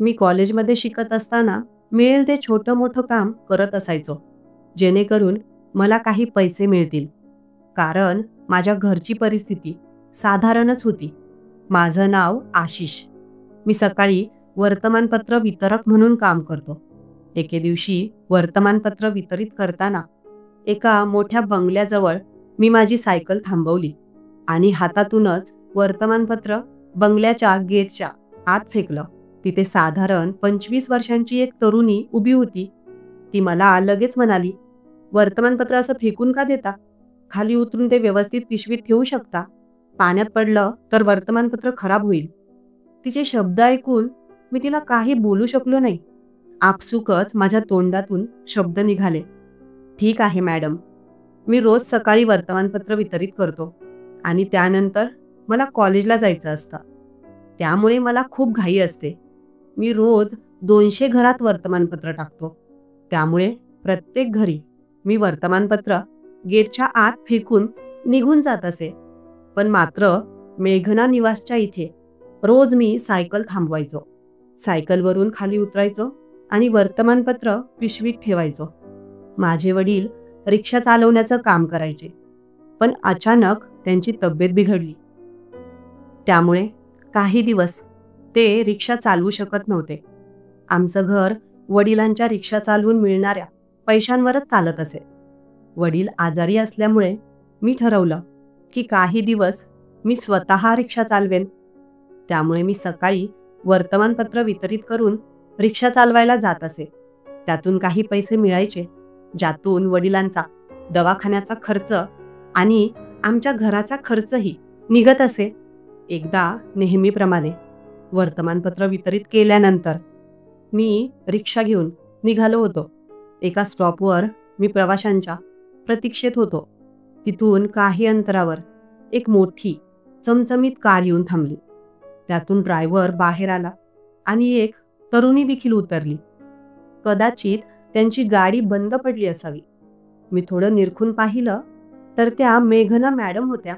मी कॉलेजमध्ये शिकत असताना मिळेल ते छोटं मोठं काम करत असायचो, जेणेकरून मला काही पैसे मिळतील. कारण माझ्या घरची परिस्थिती साधारणच होती. माझं नाव आशिष. मी सकाळी वर्तमानपत्र वितरक म्हणून काम करतो. एके दिवशी वर्तमानपत्र वितरित करताना एका मोठ्या बंगल्याजवळ मी माझी सायकल थांबवली आणि हातातूनच वर्तमानपत्र बंगल्याच्या गेटच्या आत फेकलं. तिथे साधारण 25 वर्षांची एक तरुणी उभी होती. ती मला लगेच म्हणाली, "वर्तमानपत्र असं फेकून का देता? खाली उतरून ते व्यवस्थित पिशवीत ठेवू शकता. पाण्यात पडलं तर वर्तमानपत्र खराब होईल." तिचे शब्द ऐकून मी तिला काही बोलू शकलो नाही. आपसुकच माझ्या तोंडातून शब्द निघाले, "ठीक आहे मॅडम, मी रोज सकाळी वर्तमानपत्र वितरित करतो आणि त्यानंतर मला कॉलेजला जायचं असतं. त्यामुळे मला खूप घाई असते. मी रोज 200 घरात वर्तमानपत्र टाकतो. त्यामुळे प्रत्येक घरी मी वर्तमानपत्र गेटच्या आत फेकून निघून जात असे. पण मात्र मेघना निवासच्या इथे रोज मी सायकल थांबवायचो. सायकलवरून खाली उतरायचो आणि वर्तमानपत्र पिशवीत ठेवायचो. माझे वडील रिक्षा चालवण्याचं काम करायचे. पण अचानक त्यांची तब्येत बिघडली. त्यामुळे काही दिवस ते रिक्षा चालवू शकत नव्हते. आमचं घर वडिलांच्या रिक्षा चालवून मिळणाऱ्या पैशांवरच चालत असे. वडील आजारी असल्यामुळे मी ठरवलं की काही दिवस मी स्वतः रिक्षा चालवेन. त्यामुळे मी सकाळी वर्तमानपत्र वितरित करून रिक्षा चालवायला जात असे. त्यातून काही पैसे मिळायचे, ज्यातून वडिलांचा दवाखान्याचा खर्च आणि आमच्या घराचा खर्चही निघत असे. एकदा नेहमीप्रमाणे वर्तमानपत्र वितरित केल्यानंतर मी रिक्षा घेऊन निघालो होतो. एका स्टॉपवर मी प्रवाशांच्या प्रतीक्षेत होतो. तिथून काही अंतरावर एक मोठी चमचमीत कार येऊन थांबली. त्यातून ड्रायव्हर बाहेर आला आणि एक तरुणी देखील उतरली. कदाचित त्यांची गाडी बंद पडली असावी. मी थोडं निरखून पाहिलं तर त्या मेघना मॅडम होत्या.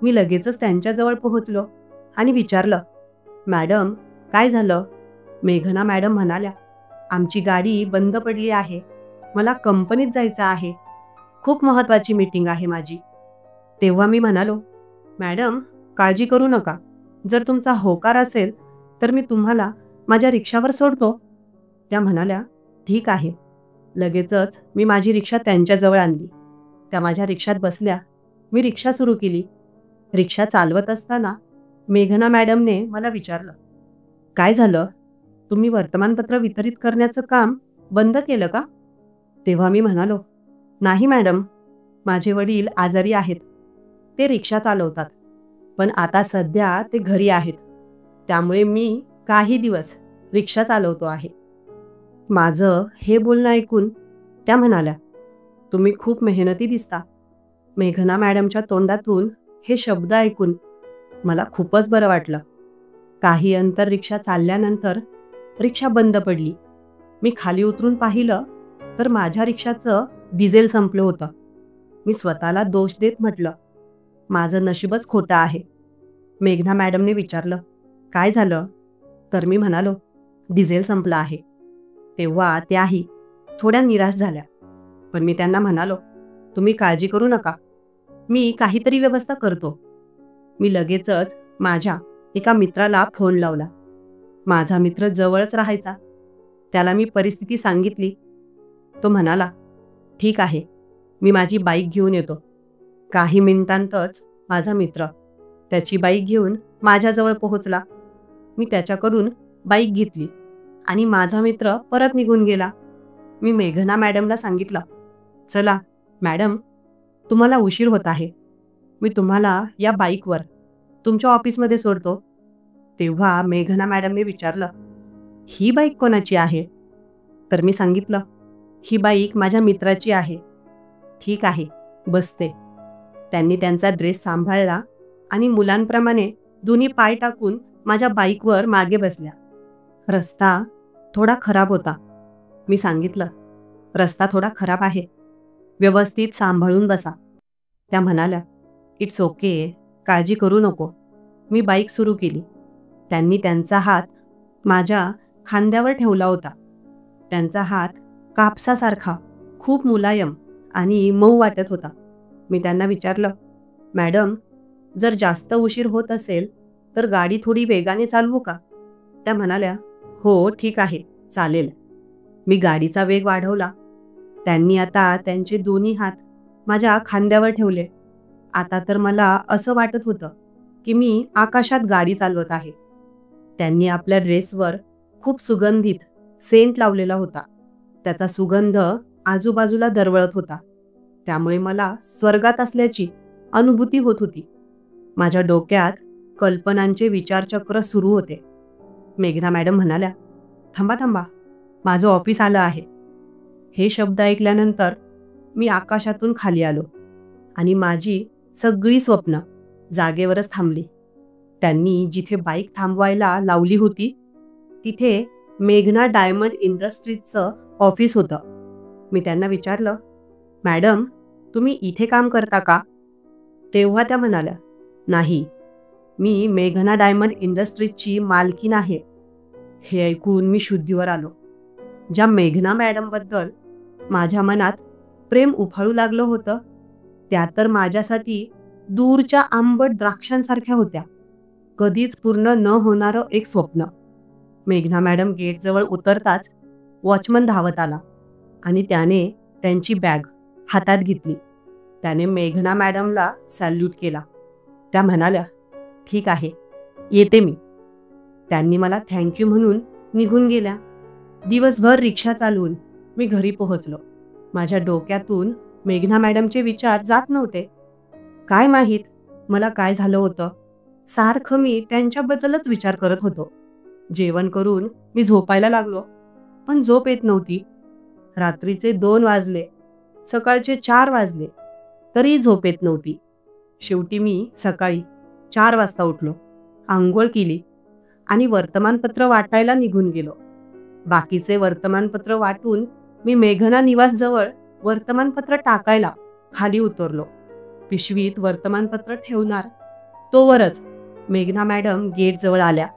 मी लगेचच त्यांच्याजवळ पोहोचलो आणि विचारलं, "मॅडम, काय झालं?" मेघना मॅडम म्हणाल्या, "आमची गाडी बंद पडली आहे. मला कंपनीत जायचं आहे. खूप महत्त्वाची मीटिंग आहे माझी." तेव्हा मी म्हणालो, "मॅडम, काळजी करू नका. जर तुमचा होकार असेल तर मी तुम्हाला माझ्या रिक्षावर सोडतो." त्या म्हणाल्या, "ठीक आहे." लगेचच मी माझी रिक्षा त्यांच्याजवळ आणली. त्या माझ्या रिक्षात बसल्या. मी रिक्षा सुरू केली. रिक्षा चालवत असताना मेघना मॅडमने मला विचारलं, "काय झालं? तुम्ही वर्तमानपत्र वितरित करण्याचं काम बंद केलं का?" तेव्हा मी म्हणालो, "नाही मॅडम, माझे वडील आजारी आहेत. ते रिक्षा चालवतात. पण आता सध्या ते घरी आहेत. त्यामुळे मी काही दिवस रिक्षा चालवतो आहे." माझं हे बोलणं ऐकून त्या म्हणाल्या, "तुम्ही खूप मेहनती दिसता." मेघना मॅडमच्या तोंडातून हे शब्द ऐकून मला खूपच बरं वाटलं. काही अंतर रिक्षा चालल्यानंतर रिक्षा बंद पडली. मी खाली उतरून पाहिलं तर माझ्या रिक्षाचं डिझेल संपलं होतं. मी स्वतःला दोष देत म्हटलं, "माझं नशीबच खोटं आहे." मेघना मॅडमने विचारलं, "काय झालं?" तर मी म्हणालो, "डिझेल संपलं आहे." तेव्हा त्याही थोड्या निराश झाल्या. पण मी त्यांना म्हणालो, "तुम्ही काळजी करू नका. मी काहीतरी व्यवस्था करतो." मी लगेचच माझ्या एका मित्राला फोन लावला. माझा मित्र जवळच राहायचा. त्याला मी परिस्थिती सांगितली. तो म्हणाला, "ठीक आहे, मी माझी बाईक घेऊन येतो." काही मिनिटांतच माझा मित्र त्याची बाईक घेऊन माझ्याजवळ पोहोचला. मी त्याच्याकडून बाईक घेतली आणि माझा मित्र परत निघून गेला. मी मेघना मॅडमला सांगितलं, "चला मॅडम, तुम्हाला उशीर होत आहे. मी तुम्हाला या बाईकवर तुमच्या ऑफिसमध्ये सोडतो." तेव्हा मेघना मॅडमने विचारलं, "ही बाईक कोणाची आहे?" तर मी सांगितलं, "ही बाईक माझ्या मित्राची आहे." "ठीक आहे, बसते." त्यांनी त्यांचा ड्रेस सांभाळला आणि मुलांप्रमाणे दोन्ही पाय टाकून माझ्या बाईकवर मागे बसल्या. रस्ता थोडा खराब होता. मी सांगितलं, "रस्ता थोडा खराब आहे. व्यवस्थित सांभाळून बसा." त्या म्हणाल्या, "इट्स ओके, काळजी करू नको." मी बाईक सुरू केली. त्यांनी त्यांचा हात माझ्या खांद्यावर ठेवला होता. त्यांचा हात कापसासारखा खूप मुलायम आणि मऊ वाटत होता. मी त्यांना विचारलं, "मॅडम, जर जास्त उशीर होत असेल तर गाडी थोडी वेगाने चालवू का?" त्या म्हणाल्या, "हो, ठीक आहे, चालेल." मी गाडीचा वेग वाढवला. त्यांनी आता त्यांचे दोन्ही हात माझ्या खांद्यावर ठेवले. आता तर मला असं वाटत होतं की मी आकाशात गाडी चालवत आहे. त्यांनी आपल्या ड्रेसवर खूप सुगंधित सेंट लावलेला होता. त्याचा सुगंध आजूबाजूला दरवळत होता. त्यामुळे मला स्वर्गात असल्याची अनुभूती होत होती. माझ्या डोक्यात कल्पनांचे विचारचक्र सुरू होते. मेघना मॅडम म्हणाल्या, "थांबा थांबा, माझं ऑफिस आलं आहे." हे शब्द ऐकल्यानंतर मी आकाशातून खाली आलो आणि माझी सगळी स्वप्न जागेवरच थांबली. त्यांनी जिथे बाईक थांबवायला लावली होती तिथे मेघना डायमंड इंडस्ट्रीजचं ऑफिस होतं. मी त्यांना विचारलं, "मॅडम, तुम्ही इथे काम करता का?" तेव्हा त्या म्हणाल्या, "नाही, मी मेघना डायमंड इंडस्ट्रीजची मालकीण आहे." हे ऐकून मी शुद्धीवर आलो. ज्या मेघना मॅडमबद्दल माझ्या मनात प्रेम उफाळू लागलं होतं त्या तर माझ्यासाठी दूरच्या आंबट द्राक्षांसारख्या होत्या. कधीच पूर्ण न होणारं एक स्वप्न. मेघना मॅडम गेटजवळ उतरताच वॉचमन धावत आला आणि त्याने त्यांची बॅग हातात घेतली. त्याने मेघना मॅडमला सॅल्यूट केला. त्या म्हणाल्या, "ठीक आहे, येते मी." त्यांनी मला थँक्यू म्हणून निघून गेल्या. दिवसभर रिक्षा चालवून मी घरी पोहोचलो. माझ्या डोक्यातून मेघना मॅडमचे विचार जात नव्हते. काय माहीत मला काय झालं होतं. सारखं मी त्यांच्याबद्दलच विचार करत होतो. जेवण करून मी झोपायला लागलो, पण झोप येत नव्हती. रात्रीचे 2 वाजले, सकाळचे 4 वाजले, तरी झोप येत नव्हती. शेवटी मी सकाळी 4 वाजता उठलो, अंघोळ केली आणि वर्तमानपत्र वाटायला निघून गेलो. बाकीचे वर्तमानपत्र वाटून मी मेघना निवासजवळ वर्तमानपत्र टाकायला खाली उतरलो. पिशवीत वर्तमानपत्र ठेवणार तोवरच मेघना मॅडम गेटजवळ आल्या.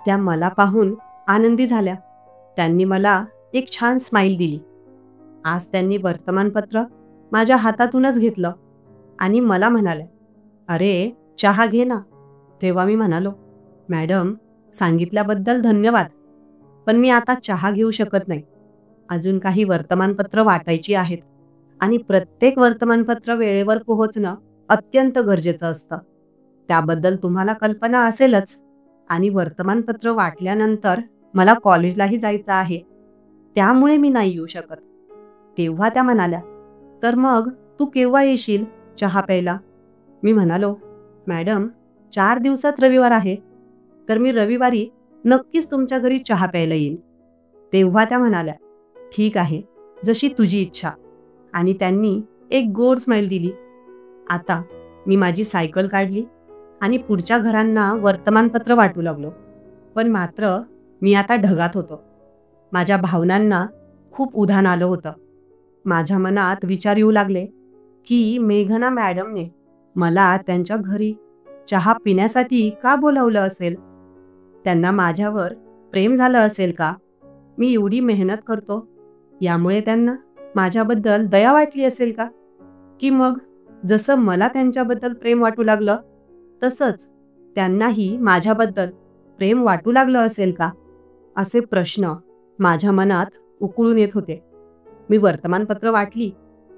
त्या मला पाहून आनंदी झाल्या. त्यांनी मला एक छान स्माईल दिली. आज त्यांनी वर्तमानपत्र माझ्या हातातूनच घेतलं आणि मला म्हणाल्या, "अरे, चहा घे ना." तेव्हा मी म्हणालो, "मॅडम, सांगितल्याबद्दल धन्यवाद, पण मी आता चहा घेऊ शकत नाही. अजून काही वर्तमानपत्र वाटायची आहेत आणि प्रत्येक वर्तमानपत्र वेळेवर पोहोचणं अत्यंत गरजेचं असतं. त्याबद्दल तुम्हाला कल्पना असेलच. आणि वर्तमानपत्र वाटल्यानंतर मला कॉलेजलाही जायचं आहे. त्यामुळे मी नाही येऊ शकत." तेव्हा त्या म्हणाल्या, "तर मग तू केव्हा येशील चहा प्यायला?" मी म्हणालो, "मॅडम, 4 दिवसात रविवार आहे, तर मी रविवारी नक्कीच तुमच्या घरी चहा प्यायला येईन." तेव्हा त्या म्हणाल्या, "ठीक आहे, जशी तुझी इच्छा." आणि त्यांनी एक गोड स्माईल दिली. आता मी माझी सायकल काढली आणि पुढच्या घरांना वर्तमानपत्र वाटू लागलो. पण मात्र मी आता ढगात होतो. माझ्या भावनांना खूप उधाण आलं होतं. माझ्या मनात विचार येऊ लागले की मेघना मॅडमने मला त्यांच्या घरी चहा पिण्यासाठी का बोलावलं असेल? त्यांना माझ्यावर प्रेम झालं असेल का? मी एवढी मेहनत करतो यामुळे त्यांना माझ्याबद्दल दया वाटली असेल का? की मग जसं मला त्यांच्याबद्दल प्रेम वाटू लागलं तसंच त्यांनाही माझ्याबद्दल प्रेम वाटू लागलं असेल का? असे प्रश्न माझ्या मनात उकळून येत होते. मी वर्तमानपत्र वाटली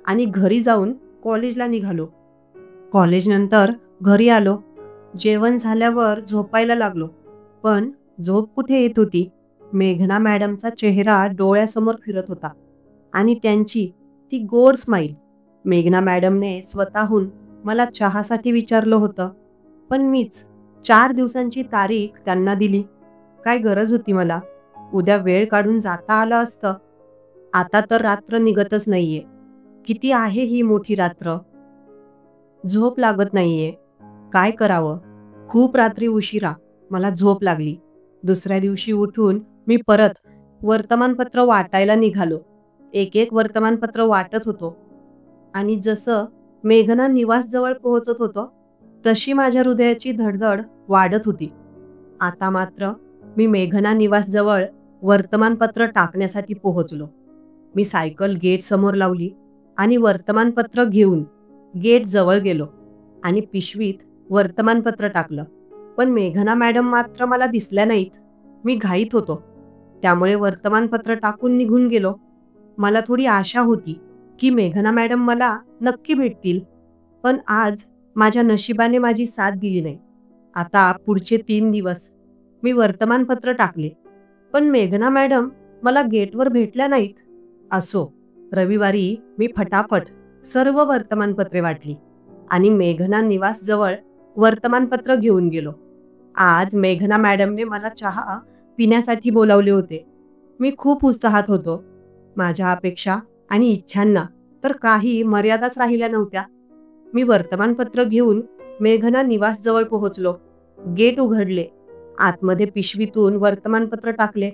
आणि घरी जाऊन कॉलेजला निघालो. कॉलेजनंतर घरी आलो. जेवण झाल्यावर झोपायला लागलो. पण झोप कुठे येत होती? मेघना मॅडमचा चेहरा डोळ्यासमोर फिरत होता आणि त्यांची ती गोड स्माईल. मेघना मॅडमने स्वतःहून मला चहासाठी विचारलं होतं, पण मीच 4 दिवसांची तारीख त्यांना दिली. काय गरज होती मला? उद्या वेळ काढून जाता आलं असतं. आता तर रात्र निघतच नाहीये. किती आहे ही मोठी रात्र? झोप लागत नाहीये. काय करावं? खूप रात्री उशिरा मला झोप लागली. दुसऱ्या दिवशी उठून मी परत वर्तमानपत्र वाटायला निघालो. एक वर्तमानपत्र वाटत होतो आणि जसं मेघना निवासजवळ पोहोचत होतो तशी माझ्या हृदयाची धडधड वाढत होती. आता मात्र मी मेघना निवासजवळ वर्तमानपत्र टाकण्यासाठी पोहोचलो. मी सायकल गेट समोर लावली आणि वर्तमानपत्र घेऊन गेट जवळ गेलो आणि पिशवीत वर्तमानपत्र टाकलं. पण मेघना मॅडम मात्र मला दिसल्या नाहीत. मी घाईत होतो, त्यामुळे वर्तमानपत्र टाकून निघून गेलो. मला थोडी आशा होती की मेघना मॅडम मला नक्की भेटतील, पण आज माझ्या नशिबाने माझी साथ दिली नाही. आता पुढचे 3 दिवस मी वर्तमानपत्र टाकले, पण मेघना मॅडम मला गेटवर भेटल्या नाहीत. असो, रविवारी मी फटाफट सर्व वर्तमानपत्रे वाटली आणि मेघना निवासजवळ वर्तमानपत्र घेऊन गेलो. आज मेघना मॅडमने मला चहा पिण्यासाठी बोलावले होते. मी खूप उत्साहात होतो. माझ्या अपेक्षा आणि इच्छांना तर काही मर्यादाच राहिल्या नव्हत्या. मी वर्तमानपत्र घेऊन मेघना निवासजवळ पोहोचलो. गेट उघडले, आतमध्ये पिशवीतून वर्तमानपत्र टाकले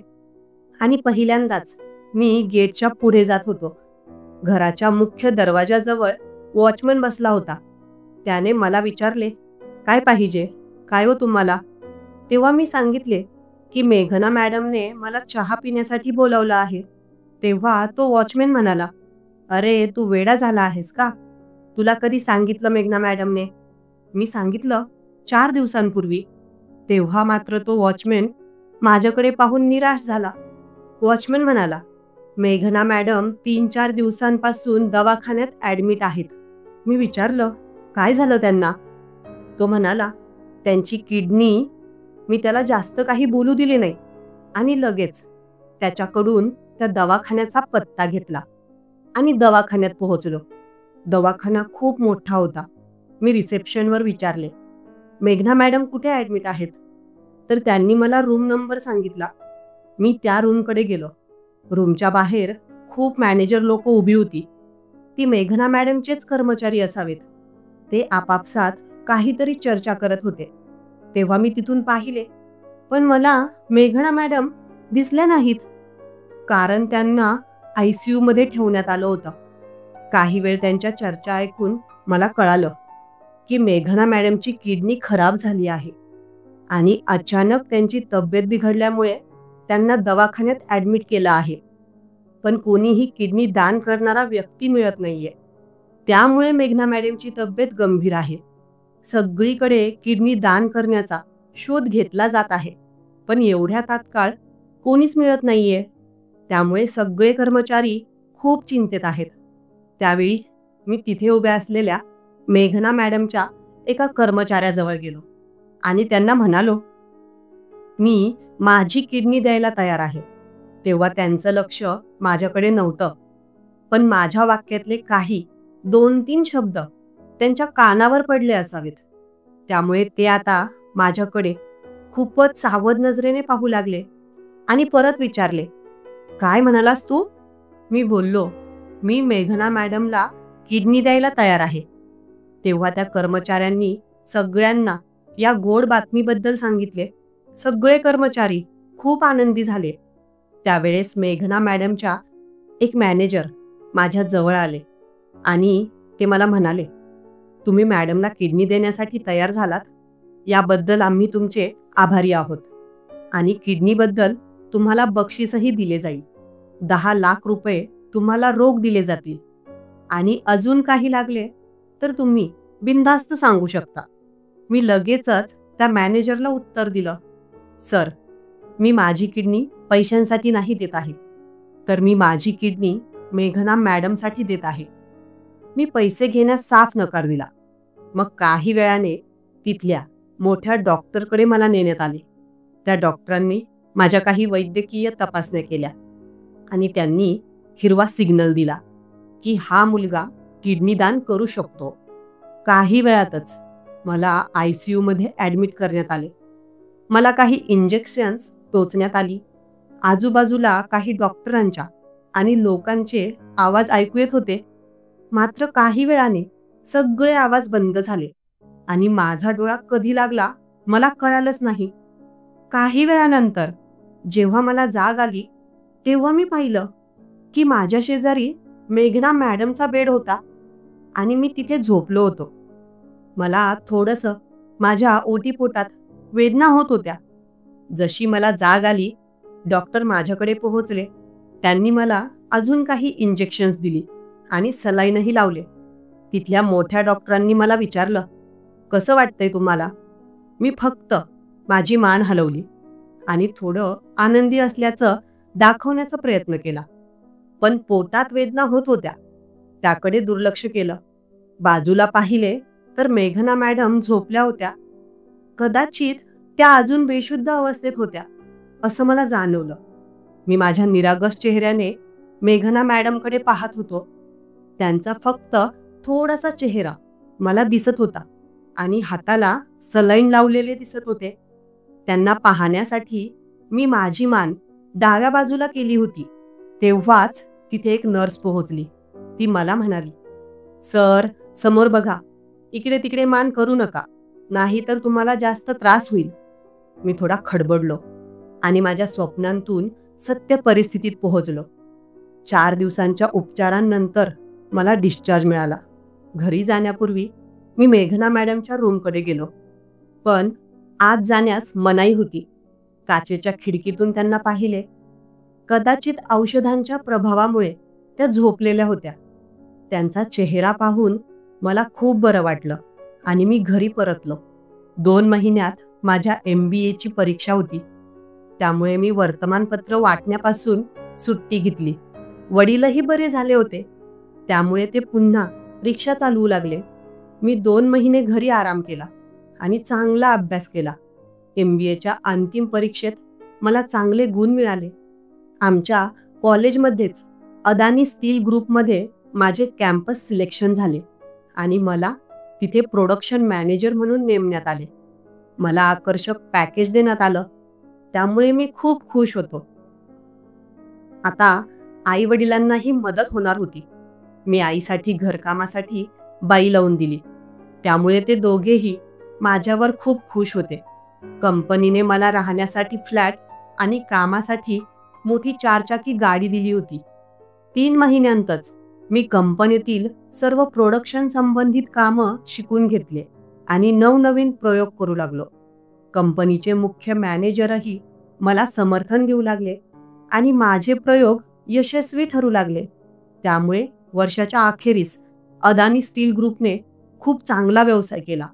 आणि पहिल्यांदाच मी गेटच्या पुढे जात होतो. घराच्या मुख्य दरवाजाजवळ वॉचमन बसला होता. त्याने मला विचारले, "काय पाहिजे? काय हो तुम्हाला?" तेव्हा मी सांगितले की मेघना मॅडमने मला चहा पिण्यासाठी बोलावलं आहे. तेव्हा तो वॉचमॅन म्हणाला, "अरे, तू वेडा झाला आहेस का? तुला कधी सांगितलं मेघना मॅडमने?" मी सांगितलं, "4 दिवसांपूर्वी." तेव्हा मात्र तो वॉचमॅन माझ्याकडे पाहून निराश झाला. वॉचमॅन म्हणाला, "मेघना मॅडम 3-4 दिवसांपासून दवाखान्यात ॲडमिट आहेत." मी विचारलं, "काय झालं त्यांना?" तो म्हणाला, "त्यांची किडनी." मी त्याला जास्त काही बोलू दिले नाही आणि लगेच त्याच्याकडून त्या दवाखान्याचा पत्ता घेतला आणि दवाखान्यात पोहोचलो. दवाखाना खूप मोठा होता. मी रिसेप्शनवर विचारले, "मेघना मॅडम कुठे ॲडमिट आहेत?" तर त्यांनी मला रूम नंबर सांगितला. मी त्या रूमकडे गेलो. रूमच्या बाहेर खूप मॅनेजर लोक उभी होती. ती मेघना मॅडमचेच कर्मचारी असावेत. ते आपापसात काहीतरी चर्चा करत होते. तेव्हा मी तिथून पाहिले, पण मला मेघना मॅडम दिसल्या नाहीत, कारण त्यांना ICU मध्ये ठेवण्यात आलं होतं. काही वेळ त्यांच्या चर्चा ऐकून मला कळालं की मेघना मॅडमची किडनी खराब झाली आहे आणि अचानक त्यांची तब्येत बिघडल्यामुळे त्यांना दवाखान्यात ॲडमिट केलं आहे. पण कोणीही किडनी दान करणारा व्यक्ती मिळत नाहीये. त्यामुळे मेघना मॅडमची तब्येत गंभीर आहे. सगळीकडे किडनी दान करण्याचा शोध घेतला जात आहे, पण एवढ्या तात्काळ कोणीच मिळत नाहीये. त्यामुळे सगळे कर्मचारी खूप चिंतेत आहेत. त्यावेळी मी तिथे उभ्या असलेल्या मेघना मॅडमच्या एका कर्मचाऱ्याजवळ गेलो आणि त्यांना म्हणालो, "मी माझी किडनी द्यायला तयार आहे." तेव्हा त्यांचं लक्ष माझ्याकडे नव्हतं, पण माझ्या वाक्यातले काही 2-3 शब्द त्यांच्या कानावर पडले असावेत. त्यामुळे ते आता माझ्याकडे खूपच सावध नजरेने पाहू लागले आणि परत विचारले, "काय म्हणालास तू?" मी बोललो, "मी मेघना मॅडमला किडनी द्यायला तयार आहे." तेव्हा त्या कर्मचाऱ्यांनी सगळ्यांना या गोड बातमीबद्दल सांगितले. सगळे कर्मचारी खूप आनंदी झाले. त्यावेळेस मेघना मॅडमच्या एक मॅनेजर माझ्या जवळ आले आणि ते मला म्हणाले, "तुम्ही मॅडमला किडनी देण्यासाठी तयार झालात, याबद्दल आम्ही तुमचे आभारी आहोत आणि किडनीबद्दल तुम्हाला बक्षीसही दिले जाईल. 10 लाख रुपये तुम्हाला रोख दिले जातील आणि अजून काही लागले तर तुम्ही बिनधास्त सांगू शकता." मी लगेचच त्या मॅनेजरला उत्तर दिलं, "सर, मी माझी किडनी पैशांसाठी नाही देत आहे, तर मी माझी किडनी मेघना मॅडमसाठी देत आहे." मी पैसे घेण्यास साफ नकार दिला. मग काही वेळाने तिथल्या मोठ्या डॉक्टरकडे मला नेण्यात आले. त्या डॉक्टरांनी माझ्या काही वैद्यकीय तपासण्या केल्या आणि त्यांनी हिरवा सिग्नल दिला की हा मुलगा किडनी दान करू शकतो. काही वेळातच मला ICU मध्ये ॲडमिट करण्यात आले. मला काही इंजेक्शन्स टोचण्यात आली. आजूबाजूला काही डॉक्टरांच्या आणि लोकांचे आवाज ऐकू येत होते. मात्र काही वेळाने सगळे आवाज बंद झाले आणि माझा डोळा कधी लागला मला कळालंच नाही. काही वेळानंतर जेव्हा मला जाग आली, तेव्हा मी पाहिलं की माझ्या शेजारी मेघना मॅडमचा बेड होता आणि मी तिथे झोपलो होतो. मला थोडंसं माझ्या ओटीपोटात वेदना होत होत्या. जशी मला जाग आली डॉक्टर माझ्याकडे पोहोचले. त्यांनी मला अजून काही इंजेक्शन्स दिली आणि सलाईनही लावले. तिथल्या मोठ्या डॉक्टरांनी मला विचारलं, "कसं वाटतंय तुम्हाला?" मी फक्त माझी मान हलवली आणि थोडं आनंदी असल्याचं दाखवण्याचा प्रयत्न केला. पण पोटात वेदना होत होत्या. त्याकडे दुर्लक्ष केलं. बाजूला पाहिले तर मेघना मॅडम झोपल्या होत्या. कदाचित त्या अजून बेशुद्ध अवस्थेत होत्या असं मला जाणवलं. मी माझ्या निरागस चेहऱ्याने मेघना मॅडमकडे पाहत होतो. त्यांचा फक्त थोडासा चेहरा मला दिसत होता आणि हाताला सलाईन लावलेले दिसत होते. त्यांना पाहण्यासाठी मी माझी मान डाव्या बाजूला केली होती. तेव्हाच तिथे एक नर्स पोहोचली. ती मला म्हणाली, "सर, समोर बघा. इकडे तिकडे मान करू नका, नाही तर तुम्हाला जास्त त्रास होईल." मी थोडा खडबडलो आणि माझ्या स्वप्नांतून सत्य परिस्थितीत पोहोचलो. 4 दिवसांच्या उपचारांनंतर मला डिस्चार्ज मिळाला. घरी जाण्यापूर्वी मी मेघना मॅडमच्या रूमकडे गेलो. पण आत जाण्यास मनाई होती. काचेच्या खिडकीतून त्यांना पाहिले. कदाचित औषधांच्या प्रभावामुळे त्या झोपलेल्या होत्या. त्यांचा चेहरा पाहून मला खूप बरं वाटलं आणि मी घरी परतलो. 2 महिन्यात माझ्या MBAची परीक्षा होती. त्यामुळे मी वर्तमानपत्र वाटण्यापासून सुट्टी घेतली. वडीलही बरे झाले होते. त्यामुळे ते पुन्हा रिक्षा चालवू लागले. मी 2 महिने घरी आराम केला आणि चांगला अभ्यास केला. MBAच्या अंतिम परीक्षेत मला चांगले गुण मिळाले. आमच्या कॉलेजमध्येच अदानी स्टील ग्रुपमध्ये माझे कॅम्पस सिलेक्शन झाले आणि मला तिथे प्रोडक्शन मॅनेजर म्हणून नेमण्यात आले. मला आकर्षक पॅकेज देण्यात आलं. त्यामुळे मी खूप खुश होतो. आता आई वडिलांनाही मदत होणार होती. मी आईसाठी घरकामासाठी बाई लावून दिली. त्यामुळे ते दोघेही माझ्यावर खूप खुश होते. कंपनीने मला राहण्यासाठी फ्लॅट आणि कामासाठी मोठी 4 चाकी गाडी दिली होती. 3 महिन्यांतच मी कंपनीतील सर्व प्रोडक्शन संबंधित कामं शिकून घेतले आणि नवनवीन प्रयोग करू लागलो. कंपनीचे मुख्य मॅनेजरही मला समर्थन देऊ लागले आणि माझे प्रयोग यशस्वी ठरू लागले. त्यामुळे वर्षाच्या अखेरीस अदानी स्टील ग्रुपने खूप चांगला व्यवसाय केला.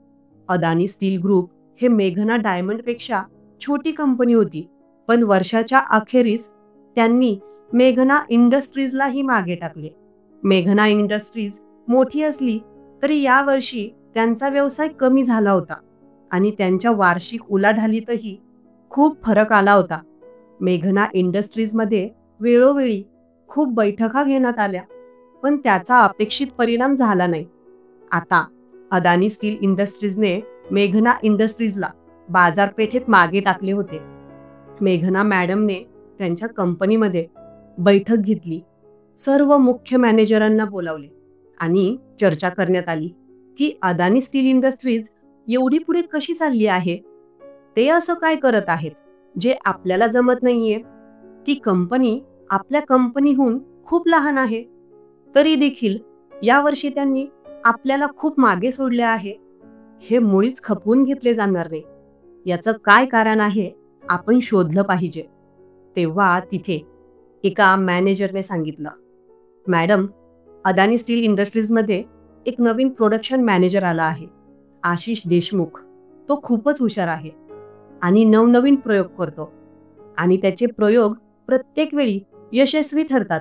अदानी स्टील ग्रुप हे मेघना डायमंडपेक्षा छोटी कंपनी होती. पण वर्षाच्या अखेरीस त्यांनी मेघना इंडस्ट्रीजलाही मागे टाकले. मेघना इंडस्ट्रीज मोठी असली तरी यावर्षी त्यांचा व्यवसाय कमी झाला होता आणि त्यांच्या वार्षिक उलाढालीतही खूप फरक आला होता. मेघना इंडस्ट्रीजमध्ये वेळोवेळी खूप बैठका घेण्यात आल्या, पण त्याचा अपेक्षित परिणाम झाला नाही. आता अदानी स्टील इंडस्ट्रीजने मेघना इंडस्ट्रीजला बाजारपेठेत मागे टाकले होते. मेघना मॅडमने त्यांच्या कंपनीमध्ये बैठक घेतली. सर्व मुख्य मॅनेजरांना बोलावले आणि चर्चा करण्यात आली की अदानी स्टील इंडस्ट्रीज एवढी पुढे कशी चालली आहे. ते असं काय करत आहेत जे आपल्याला जमत नाहीये. ती कंपनी आपल्या कंपनीहून खूप लहान आहे, तरी देखील यावर्षी त्यांनी आपल्याला खूप मागे सोडले आहे. हे मुळीच खपवून घेतले जाणार नाही. याचं काय कारण आहे आपण शोधलं पाहिजे. तेव्हा तिथे एका मॅनेजरने सांगितलं, "मॅडम, अदानी स्टील इंडस्ट्रीजमध्ये एक नवीन प्रोडक्शन मॅनेजर आला आहे, आशिष देशमुख. तो खूपच हुशार आहे आणि नवनवीन प्रयोग करतो आणि त्याचे प्रयोग प्रत्येक वेळी यशस्वी ठरतात.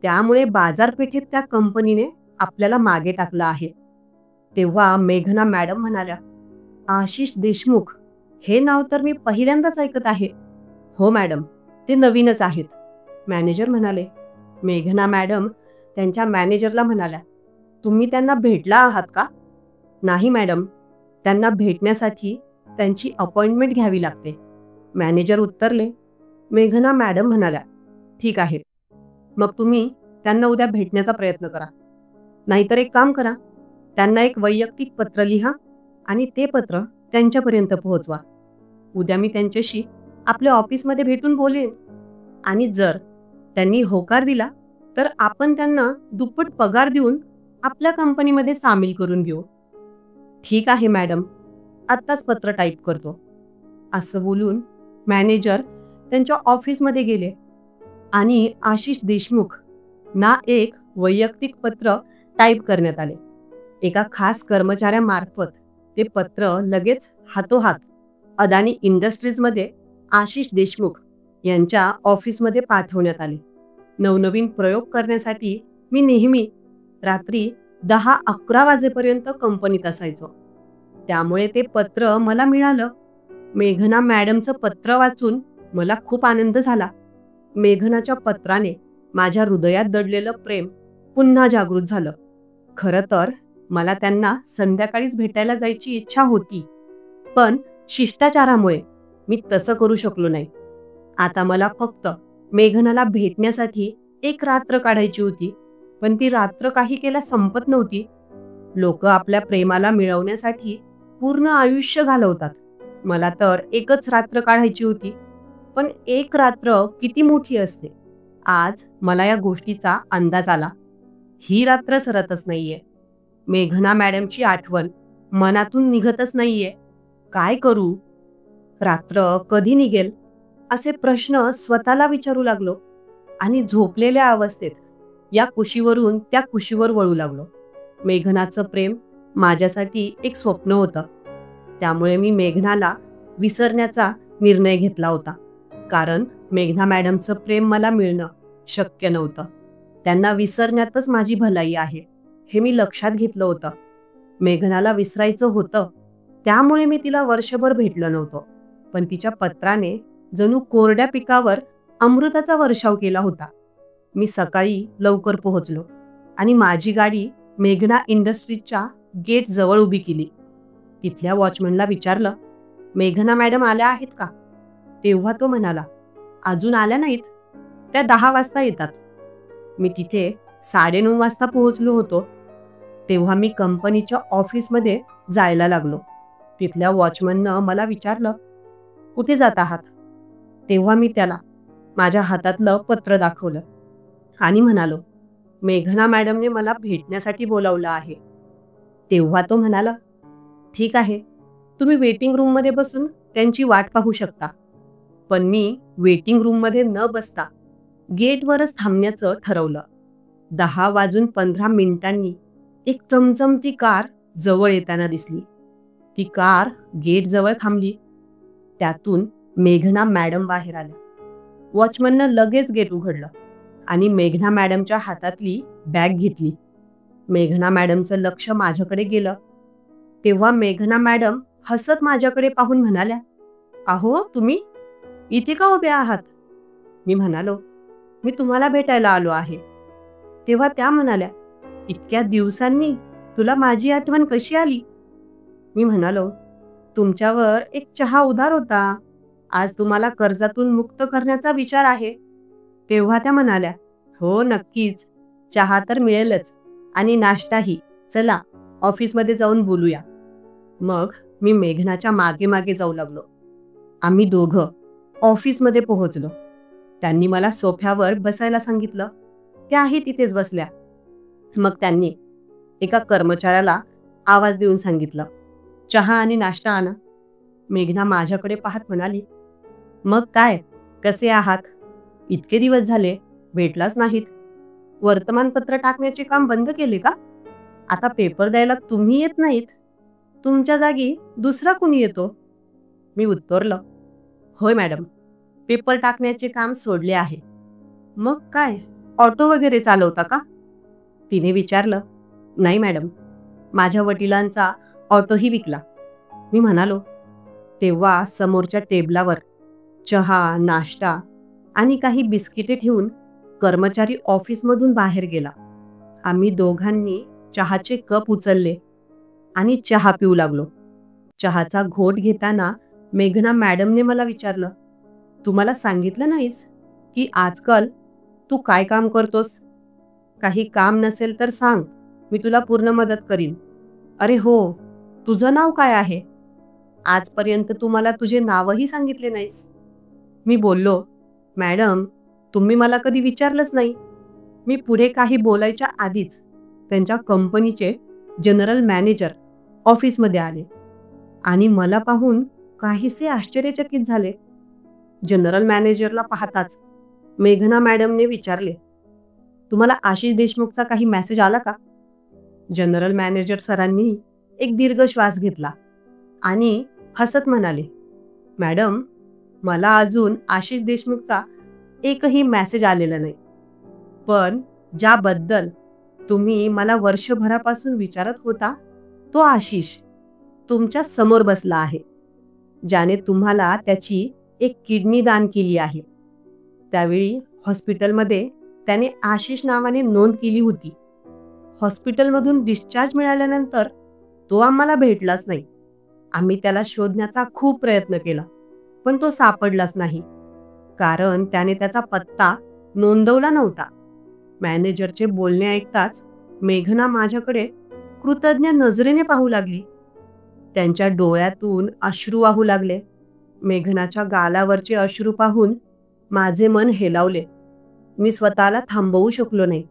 त्यामुळे बाजारपेठेत त्या कंपनीने आपल्याला मागे टाकलं आहे." तेव्हा मेघना मॅडम म्हणाल्या, "आशिष देशमुख, हे नाव तर मी पहिल्यांदाच ऐकत आहे." "हो मॅडम, ते नवीनच आहेत," मॅनेजर म्हणाले. मेघना मॅडम त्यांच्या मॅनेजरला म्हणाल्या, "तुम्ही त्यांना भेटला आहात का?" "नाही मॅडम, त्यांना भेटण्यासाठी त्यांची अपॉइंटमेंट घ्यावी लागते," मॅनेजर उत्तरले. मेघना मॅडम म्हणाल्या, "ठीक आहे, मग तुम्ही त्यांना उद्या भेटण्याचा प्रयत्न करा. नाहीतर एक काम करा, त्यांना एक वैयक्तिक पत्र लिहा आणि ते पत्र त्यांच्यापर्यंत पोहोचवा. उद्या मी त्यांच्याशी आपल्या ऑफिसमध्ये भेटून बोलेन आणि जर त्यांनी होकार दिला तर आपण त्यांना दुप्पट पगार देऊन आपल्या कंपनीमध्ये सामील करून घेऊ." "ठीक आहे मॅडम, आत्ताच पत्र टाईप करतो," असं बोलून मॅनेजर त्यांच्या ऑफिसमध्ये गेले आणि आशिष देशमुख ना एक वैयक्तिक पत्र टाईप करण्यात आले. एका खास कर्मचाऱ्यामार्फत ते पत्र लगेच हातोहात अदानी इंडस्ट्रीजमध्ये आशिष देशमुख यांच्या ऑफिसमध्ये पाठवण्यात आले. नवनवीन प्रयोग करण्यासाठी मी नेहमी रात्री 10-11 वाजेपर्यंत कंपनीत असायचो. त्यामुळे ते पत्र मला मिळालं. मेघना मॅडमचं पत्र वाचून मला खूप आनंद झाला. मेघनाच्या पत्राने माझ्या हृदयात दडलेलं प्रेम पुन्हा जागृत झालं. खरं तर मला त्यांना संध्याकाळीच भेटायला जायची इच्छा होती, पण शिष्टाचारामुळे मी तसं करू शकलो नाही. आता मला फक्त मेघनाला भेटण्यासाठी एक रात्र काढायची होती, पण ती रात्र काही केल्या संपत नव्हती. लोक आपल्या प्रेमाला मिळवण्यासाठी पूर्ण आयुष्य घालवतात. मला तर एकच रात्र काढायची होती, पण एक रात्र किती मोठी असते. आज मला या गोष्टीचा अंदाज आला. ही रात्र सरतच नाहीये. मेघना मॅडमची आठवण मनातून निघतच नाहीये. काय करू? रात्र कधी निघेल असे प्रश्न स्वतःला विचारू लागलो आणि झोपलेल्या अवस्थेत या कुशीवरून त्या कुशीवर वळू लागलो. मेघनाचं प्रेम माझ्यासाठी एक स्वप्न होतं. त्यामुळे मी मेघनाला विसरण्याचा निर्णय घेतला होता. कारण मेघना मॅडमचं प्रेम मला मिळणं शक्य नव्हतं. त्यांना विसरण्यातच माझी भलाई आहे हे मी लक्षात घेतलं होतं. मेघनाला विसरायचं होतं, त्यामुळे मी तिला वर्षभर भेटलो नव्हतो. पण तिच्या पत्राने जणू कोरड्या पिकावर अमृताचा वर्षाव केला होता. मी सकाळी लवकर पोहोचलो आणि माझी गाडी मेघना इंडस्ट्रीजच्या गेट जवळ उभी केली. तिथल्या वॉचमनला विचारलं, मेघना मॅडम आल्या आहेत का? तेव्हा तो म्हणाला, अजून आल्या नाहीत, त्या 10 वाजता येतात. मी तिथे 9:30 वाजता पोहोचलो होतो. तेव्हा मी कंपनीच्या ऑफिसमध्ये जायला लागलो. तिथल्या वॉचमननं मला विचारलं, कुठे जात आहात? तेव्हा मी त्याला माझ्या हातातलं पत्र दाखवलं आणि म्हणालो, मेघना मॅडमने मला भेटण्यासाठी बोलावलं आहे. तेव्हा तो म्हणाला, ठीक आहे, तुम्ही वेटिंग रूममध्ये बसून त्यांची वाट पाहू शकता. पण मी वेटिंग रूममध्ये न बसता गेटवरच थांबण्याचं ठरवलं. 10:15 एक चमचमती कार जवळ येताना दिसली. ती कार गेटजवळ थांबली. त्यातून मेघना मॅडम बाहेर आल्या. वॉचमननं लगेच गेट उघडलं आणि मेघना मॅडमच्या हातातली बॅग घेतली. मेघना मॅडमचं लक्ष माझ्याकडे गेलं. तेव्हा मेघना मॅडम हसत माझ्याकडे पाहून म्हणाल्या, अहो तुम्ही इथे का उभे आहात? मी म्हणालो, मी तुम्हाला भेटायला आलो आहे. तेव्हा त्या म्हणाल्या, इतक्या दिवसांनी तुला माझी आठवण कशी आली? मी म्हणालो, तुमच्यावर एक चहा उधार होता. आज तुम्हाला कर्जातून मुक्त करण्याचा विचार आहे. तेव्हा त्या म्हणाल्या, हो नक्कीच, चहा तर मिळेलच आणि नाश्ताही. चला ऑफिसमध्ये जाऊन बोलूया. मग मी मेघनाच्या मागे मागे जाऊ लागलो. आम्ही दोघं ऑफिसमध्ये पोहोचलो. त्यांनी मला सोफ्यावर बसायला सांगितलं. त्याही तिथेच बसल्या. मग त्यांनी एका कर्मचाऱ्याला आवाज देऊन सांगितलं, चहा आणि नाश्ता आणा. मेघना माझ्याकडे पाहत म्हणाली, मग काय, कसे आहात? इतके दिवस झाले भेटलाच नाहीत. वर्तमानपत्र टाकण्याचे काम बंद केले का? आता पेपर द्यायला तुम्ही येत नाहीत, तुमच्या जागी दुसरा कुणी येतो? मी उत्तरलं, होय मॅडम, पेपर टाकण्याचे काम सोडले आहे. मग काय, ऑटो वगैरे चालवता का? तिने विचारलं. नाही मॅडम, माझ्या वडिलांचा ऑटोही विकला. मी म्हणालो. तेव्हा समोरच्या टेबलावर चहा, नाश्ता आणि काही बिस्किटे ठेवून कर्मचारी ऑफिसमधून बाहेर गेला. आम्ही दोघांनी चहाचे कप उचलले आणि चहा पिऊ लागलो. चहाचा घोट घेताना मेघना मॅडमने मला विचारलं, तू मला सांगितलं नाहीस की आजकाल तू काय काम करतोस? काही काम नसेल तर सांग, मी तुला पूर्ण मदत करीन. अरे हो, तुझं नाव काय आहे? आजपर्यंत तू मला तुझे नावही सांगितले नाहीस. मी बोललो, मॅडम, तुम्ही मला कधी विचारलंच नाही. मी पुढे काही बोलायच्या आधीच त्यांच्या कंपनीचे जनरल मॅनेजर ऑफिसमध्ये आले आणि मला पाहून काहीसे आश्चर्यचकित झाले. जनरल मॅनेजरला पाहताच मेघना मॅडमने विचारले, तुम्हाला आशिष देशमुखचा काही मेसेज आला का? जनरल मॅनेजर सरांनी एक दीर्घ श्वास घेतला आणि हसत म्हणाले, मॅडम, मला अजून आशिष देशमुखचा एकही मेसेज आलेला नाही. पण ज्याबद्दल तुम्ही मला वर्षभरापासून विचारत होता, तो आशिष तुमच्या समोर बसला आहे, ज्याने तुम्हाला त्याची एक किडनी दान केली आहे. त्यावेळी हॉस्पिटलमध्ये त्याने आशिष नावाने नोंद केली होती. हॉस्पिटलमधून डिस्चार्ज मिळाल्यानंतर तो आम्हाला भेटलाच नाही. आम्ही त्याला शोधण्याचा खूप प्रयत्न केला, पण तो सापडलाच नाही, कारण त्याने त्याचा पत्ता नोंदवला नव्हता. मॅनेजरचे बोलणे ऐकताच मेघना माझ्याकडे कृतज्ञ नजरेने पाहू लागली. त्यांच्या डोळ्यातून अश्रू वाहू लागले. मेघनाच्या गालावरचे अश्रू पाहून माझे मन हेलावले. मी स्वतःला थांबवू शकलो नाही,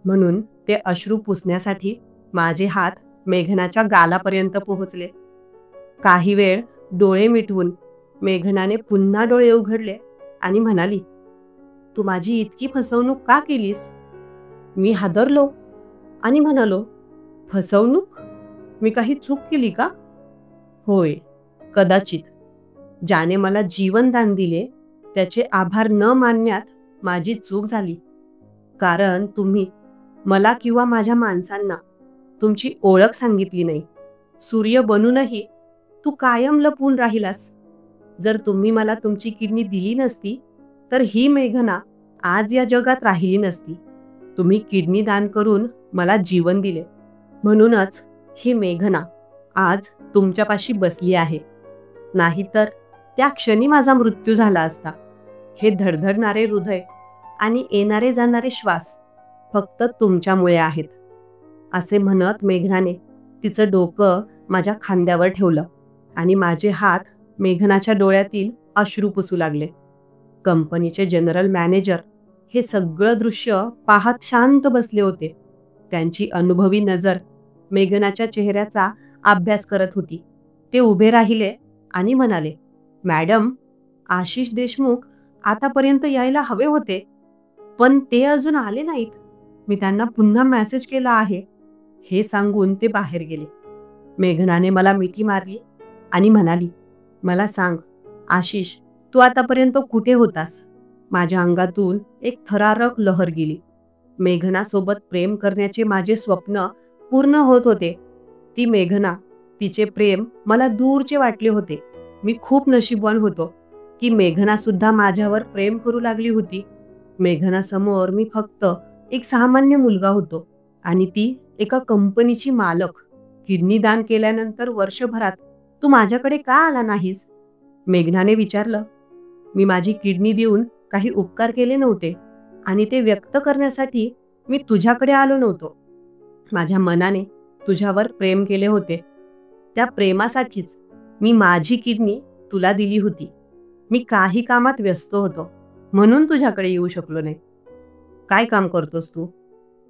म्हणून ते अश्रू पुसण्यासाठी माझे हात मेघनाच्या गालापर्यंत पोहोचले. काही वेळ डोळे मिटवून मेघनाने पुन्हा डोळे उघडले आणि म्हणाली, तू माझी इतकी फसवणूक का केलीस? मी हादरलो आणि म्हणालो, फसवणूक? मी काही चूक केली का? होय, कदाचित. ज्याने मला जीवनदान दिले त्याचे आभार न मानण्यात माझी चूक झाली. कारण तुम्ही मला किंवा माझ्या माणसांना तुमची ओळख सांगितली नाही. सूर्य बनूनही तू कायम लपून राहिलास. जर तुम्ही मला तुमची किडनी दिली नसती तर ही मेघना आज या जगात राहिली नसती. तुम्ही किडनी दान करून मला जीवन दिले, म्हणूनच ही मेघना आज तुमच्यापाशी बसली आहे. नाहीतर त्या क्षणी माझा मृत्यू झाला असता. हे धडधडणारे हृदय आणि येणारे जाणारे श्वास फक्त तुमच्यामुळे आहेत. असे म्हणत मेघनाने तिचं डोकं माझ्या खांद्यावर ठेवलं आणि माझे हात मेघनाच्या डोळ्यातील अश्रू पुसू लागले. कंपनीचे जनरल मॅनेजर हे सगळं दृश्य पाहत शांत बसले होते. त्यांची अनुभवी नजर मेघनाच्या चेहऱ्याचा अभ्यास करत होती. ते उभे राहिले आणि म्हणाले, मॅडम, आशिष देशमुख आतापर्यंत यायला हवे होते, पण ते अजून आले नाहीत. मी त्यांना पुन्हा मेसेज केला आहे, हे सांगून ते बाहेर गेले. मेघनाने मला मिठी मारली आणि म्हणाली, मला सांग आशिष, तू आतापर्यंत कुठे होतास? माझ्या अंगातून एक थरारक लहर गेली. मेघनासोबत प्रेम करण्याचे माझे स्वप्न पूर्ण होत होते. ती मेघना, तिचे प्रेम मला दूरचे वाटले होते. मी खूप नशीबवान होतो की मेघना सुद्धा माझ्यावर प्रेम करू लागली होती. मेघनासमोर मी फक्त एक सामान्य मुलगा होतो आणि ती एका कंपनीची मालक. किडनी दान केल्यानंतर वर्षभरात तू माझ्याकडे का आला नाहीस? मेघनाने विचारलं. मी माझी किडनी देऊन काही उपकार केले नव्हते आणि ते व्यक्त करण्यासाठी मी तुझ्याकडे आलो नव्हतो. माझ्या मनाने तुझ्यावर प्रेम केले होते. त्या प्रेमासाठीच मी माझी किडनी तुला दिली होती. मी काही कामात व्यस्त होतो, म्हणून तुझ्याकडे येऊ शकलो नाही. काय काम करतोस तू?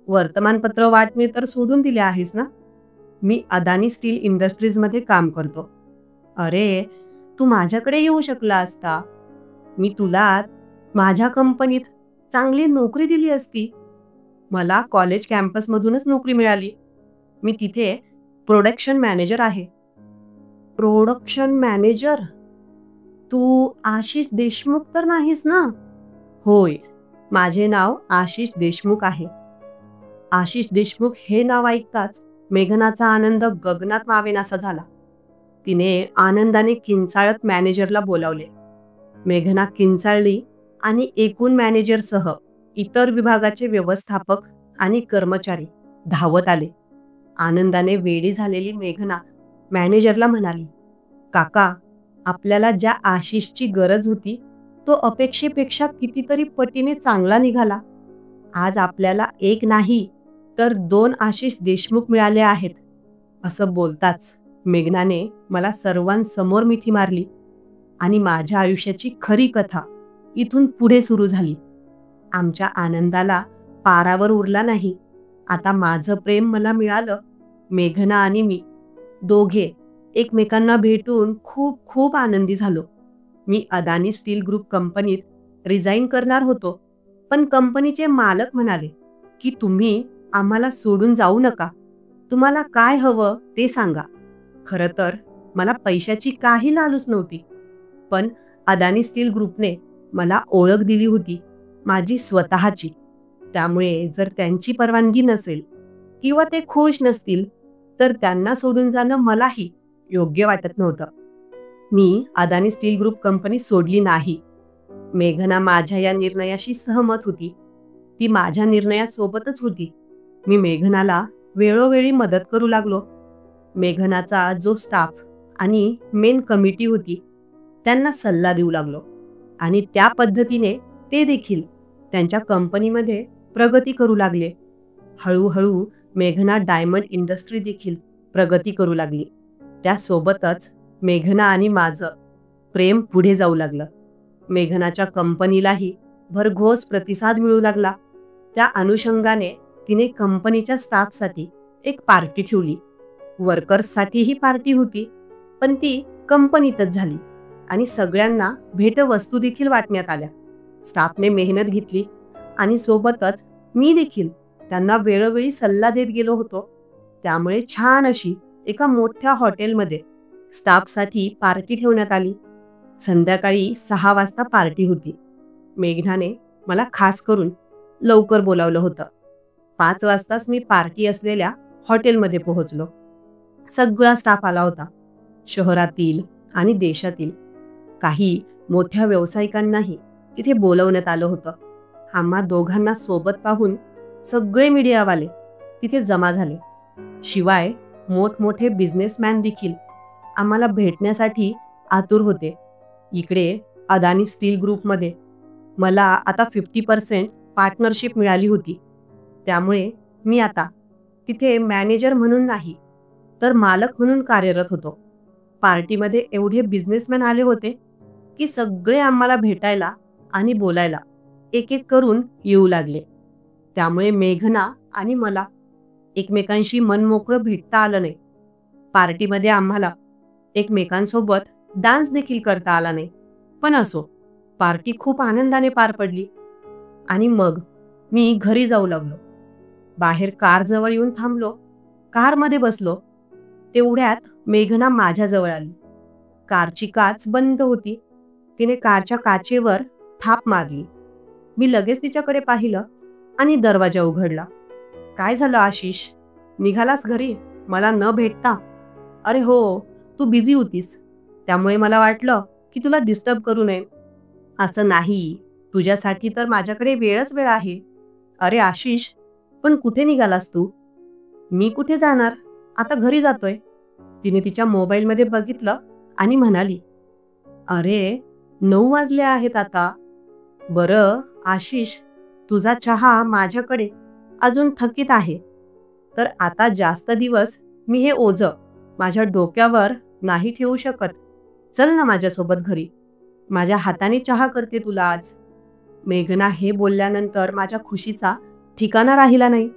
वर्तमानपत्र वाटणे तर सोडून दिले आहेस ना? मी अदानी स्टील इंडस्ट्रीजमध्ये काम करतो. अरे, तू माझ्याकडे येऊ शकला असता. मी तुला माझ्या कंपनीत चांगली नोकरी दिली असती. मला कॉलेज कॅम्पसमधूनच नोकरी मिळाली. मी तिथे प्रोडक्शन मॅनेजर आहे. Production manager? तू आशिष देशमुख तर नाहीस ना? होय, माझे नाव आशिष देशमुख आहे. आशिष देशमुख हे नाव ऐकताच मेघनाचा आनंद गगनात मावेनासा झाला. तिने आनंदाने किंचाळत मॅनेजरला बोलावले. मेघना किंचाळली आणि एकूण मॅनेजरसह इतर विभागाचे व्यवस्थापक आणि कर्मचारी धावत आले. आनंदाने वेडी झालेली मेघना मॅनेजरला म्हणाली, काका, आपल्याला ज्या आशिषची गरज होती तो अपेक्षेपेक्षा कितीतरी पटीने चांगला निघाला. आज आपल्याला एक नाही तर 2 आशिष देशमुख मिळाले आहेत. असं बोलताच मेघनाने मला सर्वांसमोर मिठी मारली आणि माझ्या आयुष्याची खरी कथा इथून पुढे सुरू झाली. आमच्या आनंदाला पारावर उरला नाही. आता माझं प्रेम मला मिळालं. मेघना आणि मी दोघे एकमेकांना भेटून खूप खूप आनंदी झालो. मी अदानी स्टील ग्रुप कंपनीत रिझाईन करणार होतो, पण कंपनीचे मालक म्हणाले की तुम्ही आम्हाला सोडून जाऊ नका, तुम्हाला काय हवं ते सांगा. खरं तर मला पैशाची काही लालूच नव्हती, पण अदानी स्टील ग्रुपने मला ओळख दिली होती, माझी स्वतःची. त्यामुळे जर त्यांची परवानगी नसेल किंवा ते खुश नसतील, तर त्यांना सोडून जाणं मलाही योग्य वाटत नव्हतं. मी अदानी स्टील ग्रुप कंपनी सोडली नाही. मेघना माझ्या या निर्णयाशी सहमत होती. ती माझ्या निर्णयासोबतच होती. मी मेघनाला वेळोवेळी मदत करू लागलो. मेघनाचा जो स्टाफ आणि मेन कमिटी होती, त्यांना सल्ला देऊ लागलो आणि त्या पद्धतीने ते देखील त्यांच्या कंपनीमध्ये प्रगती करू लागले. हळूहळू मेघना डायमंड इंडस्ट्री देखील प्रगती करू लागली. त्यासोबतच मेघना आणि माझं प्रेम पुढे जाऊ लागलं. मेघनाच्या कंपनीलाही भरघोस प्रतिसाद मिळू लागला. त्या अनुषंगाने तिने कंपनीच्या स्टाफसाठी एक पार्टी ठेवली. वर्कर्ससाठीही पार्टी होती, पण ती कंपनीतच झाली आणि सगळ्यांना भेटवस्तू देखील वाटण्यात आल्या. स्टाफने मेहनत घेतली आणि सोबतच मी देखील त्यांना वेळोवेळी सल्ला देत गेलो होतो. त्यामुळे छान अशी एका मोठ्या हॉटेलमध्ये स्टाफसाठी पार्टी ठेवण्यात आली. संध्याकाळी 6 वाजता पार्टी होती. मेघनाने मला खास करून लवकर बोलावलं होतं. 5 वाजताच मी पार्टी असलेल्या हॉटेलमध्ये पोहोचलो. सगळा स्टाफ आला होता. शहरातील आणि देशातील काही मोठ्या व्यावसायिकांनाही तिथे बोलवण्यात आलं होतं. आम्हा दोघांना सोबत पाहून सगळे मीडियावाले तिथे जमा झाले. शिवाय मोठमोठे बिझनेसमॅन देखील आम्हाला भेटण्यासाठी आतुर होते. इकडे अदानी स्टील ग्रुपमध्ये मला आता 50% पार्टनरशिप मिळाली होती. त्यामुळे मी आता तिथे मॅनेजर म्हणून नाही, तर मालक म्हणून कार्यरत होतो. पार्टीमध्ये एवढे बिझनेसमॅन आले होते की सगळे आम्हाला भेटायला आणि बोलायला एक एक करून येऊ लागले. त्यामुळे मेघना आणि मला एकमेकांशी मनमोकळं भेटता आलं नाही. पार्टीमध्ये आम्हाला एकमेकांसोबत डान्स देखील करता आला नाही. पण असो, पार्टी खूप आनंदाने पार पडली आणि मग मी घरी जाऊ लागलो. बाहेर कारजवळ येऊन थांबलो. कारमध्ये बसलो. तेवढ्यात मेघना माझ्याजवळ आली. कारची काच बंद होती. तिने कारच्या काचेवर थाप मारली. मी लगेच तिच्याकडे पाहिलं आणि दरवाजा उघडला. काय झालं आशिष? निघालास घरी मला न भेटता? अरे हो, तू बिझी होतीस, त्यामुळे मला वाटलं की तुला डिस्टर्ब करू नये. असं नाही, तुझ्यासाठी तर माझ्याकडे वेळच वेळ आहे. अरे आशिष, पण कुठे निघालास तू? मी कुठे जाणार, आता घरी जातोय. तिने तिच्या मोबाईलमध्ये बघितलं आणि म्हणाली, अरे 9 वाजले आहेत आता. बरं आशिष, तुझा चहा माझ्याकडे अजून थकीत आहे, तर आता जास्त दिवस मी हे ओझं माझ्या डोक्यावर नाही ठेवू शकत. चल ना माझ्यासोबत घरी, माझ्या हाताने चहा करते तुला आज. मेघना हे बोलल्यानंतर माझ्या खुशीचा ठिकाणा राहिला नाही.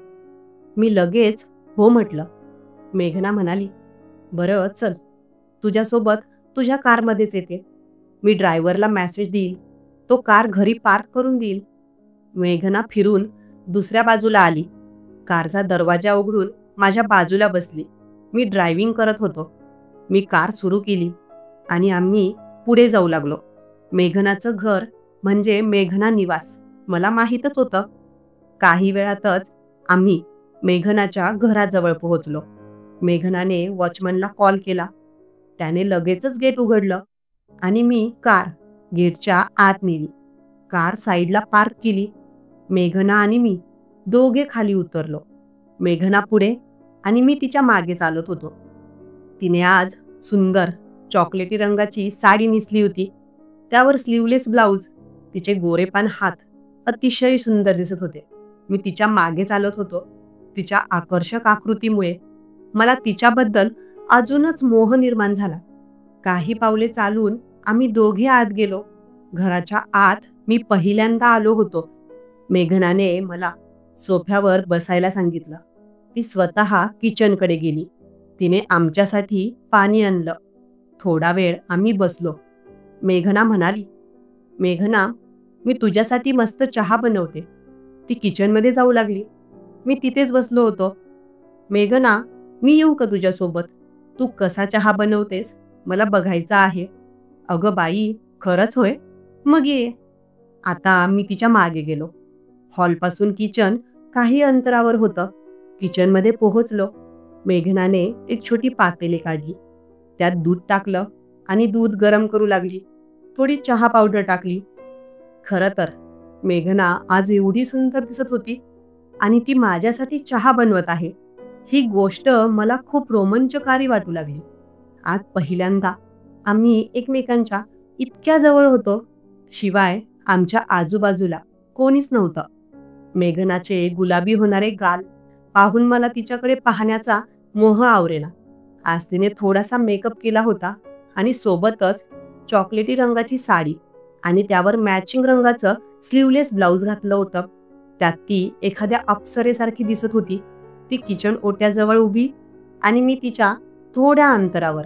मी लगेच हो म्हटलं. मेघना म्हणाली, बरं चल, तुझ्यासोबत तुझ्या कारमध्येच येते. मी ड्रायव्हरला मेसेज देईल, तो कार घरी पार्क करून देईल. मेघना फिरून दुसऱ्या बाजूला आली. कारचा दरवाजा उघडून माझ्या बाजूला बसली. मी ड्रायव्हिंग करत होतो. मी कार सुरू केली आणि आम्ही पुढे जाऊ लागलो. मेघनाचं घर म्हणजे मेघना निवास मला माहीतच होतं. काही वेळातच आम्ही मेघनाच्या घराजवळ पोहोचलो. मेघनाने वॉचमनला कॉल केला. त्याने लगेचच गेट उघडलं आणि मी कार गेटच्या आत नेली. कार साईडला पार्क केली. मेघना आणि मी दोघे खाली उतरलो. मेघना पुढे आणि मी तिच्या मागे चालत होतो. तिने आज सुंदर चॉकलेटी रंगाची साडी नेसली होती. त्यावर स्लीवलेस ब्लाऊज. तिचे गोरेपान हात अतिशय सुंदर दिसत होते. मी तिच्या मागे चालत होतो. तिच्या आकर्षक आकृतीमुळे मला तिच्याबद्दल अजूनच मोह निर्माण झाला. काही पावले चालून आम्ही दोघे आत गेलो. घराच्या आत मी पहिल्यांदा आलो होतो. मेघनाने मला सोफ्यावर बसायला सांगितलं. ती स्वतः किचनकडे गेली. तिने आमच्यासाठी पाणी आणलं. थोडा वेळ आम्ही बसलो. मेघना म्हणाली, मेघना, मी तुझ्यासाठी मस्त चहा बनवते. ती किचनमध्ये जाऊ लागली. मी तिथेच बसलो होतो. मेघना, मी येऊ का तुझ्यासोबत? तू कसा चहा बनवतेस मला बघायचा आहे. अगं बाई, खरंच होय? मग ये. आता मी तिच्या मागे गेलो. हॉलपासून किचन काही अंतरावर होतं. किचनमध्ये पोहोचलो. मेघनाने एक छोटी पातेली काढली. त्यात दूध टाकलं आणि दूध गरम करू लागली. थोडी चहा पावडर टाकली. खरं तर मेघना आज एवढी सुंदर दिसत होती आणि ती माझ्यासाठी चहा बनवत आहे ही गोष्ट मला खूप रोमांचकारी वाटू लागली. आज पहिल्यांदा आम्ही एकमेकांच्या इतक्या जवळ होतो, शिवाय आमच्या आजूबाजूला कोणीच नव्हतं. मेघनाचे गुलाबी होणारे गाल पाहून मला तिच्याकडे पाहण्याचा मोह आवरेना. आज तिने थोडासा मेकअप केला होता आणि सोबतच चॉकलेटी रंगाची साडी आणि त्यावर मॅचिंग रंगाचं स्लीवलेस ब्लाउज घातलं होतं. त्यात ती एखाद्या अप्सरेसारखी दिसत होती. ती किचन ओट्याजवळ उभी आणि मी तिच्या थोड्या अंतरावर.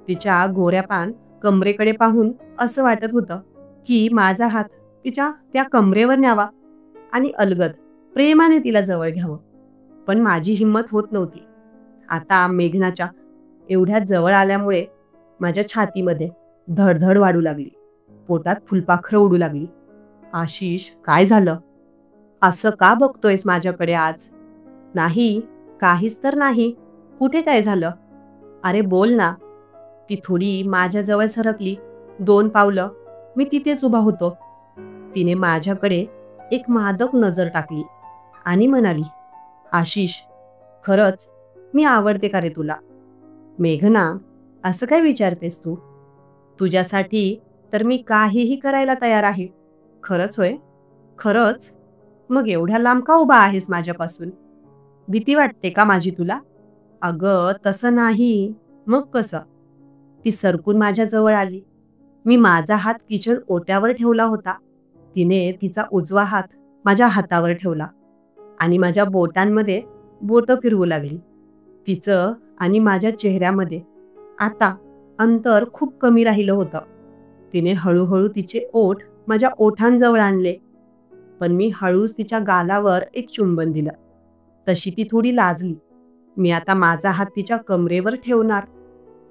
तिच्या गोऱ्यापान कमरेकडे पाहून असं वाटत होतं की माझा हात तिच्या त्या कमरेवर न्यावा आणि अलगद प्रेमाने तिला जवळ घ्यावं. पण माझी हिंमत होत नव्हती. आता मेघनाच्या एवढ्या जवळ आल्यामुळे माझ्या छातीमध्ये धडधड वाढू लागली. पोटात फुलपाखरं उडू लागली. आशिष, काय झालं? असं का बघतोयस माझ्याकडे आज? नाही, काहीच तर नाही. कुठे काय झालं? अरे बोल ना. ती थोडी माझ्याजवळ सरकली. 2 पावलं मी तिथेच उभा होतो. तिने माझ्याकडे एक मादक नजर टाकली आणि म्हणाली, आशिष, खरंच मी आवडते का रे तुला? मेघना, असं काय विचारतेस तू? तुझ्यासाठी तर मी काहीही करायला तयार आहे. खरंच होय? खरंच? मग एवढ्या लांब का उभा आहेस माझ्यापासून? भीती वाटते का माझी तुला? अगं तसं नाही. मग कसं? ती सरकून माझ्याजवळ आली. मी माझा हात किचन ओट्यावर ठेवला होता. तिने तिचा उजवा हात माझ्या हातावर ठेवला आणि माझ्या बोटांमध्ये बोटं फिरवू लागली. तिचं आणि माझ्या चेहऱ्यामध्ये आता अंतर खूप कमी राहिलं होतं. तिने हळूहळू तिचे ओठ माझ्या ओठांजवळ आणले. पण मी हळूच तिच्या गालावर एक चुंबन दिलं. तशी ती थोडी लाजली. मी आता माझा हात तिच्या कमरेवर ठेवणार